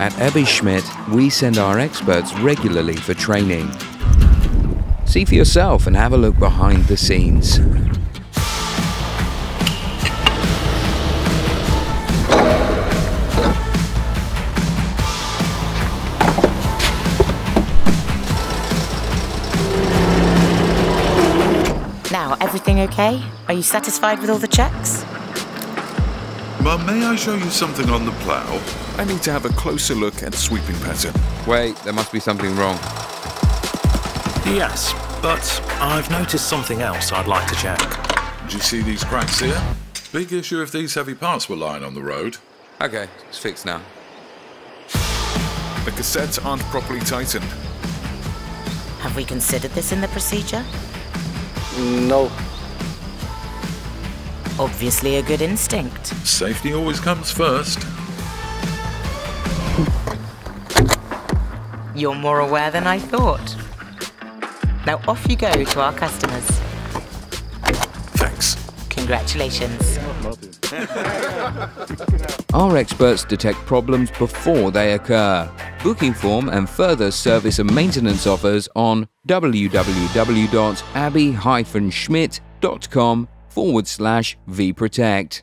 At Aebi Schmidt, we send our experts regularly for training. See for yourself and have a look behind the scenes. Now, everything okay? Are you satisfied with all the checks? Mum, may I show you something on the plough? I need to have a closer look at sweeping pattern. Wait, there must be something wrong. Yes, but I've noticed something else I'd like to check. Do you see these cracks here? Big issue if these heavy parts were lying on the road. Okay, it's fixed now. The cassettes aren't properly tightened. Have we considered this in the procedure? No. Obviously a good instinct. Safety always comes first. You're more aware than I thought. Now off you go to our customers. Thanks. Congratulations. Our experts detect problems before they occur. Booking form and further service and maintenance offers on www.aebi-schmidt.com/vProtect.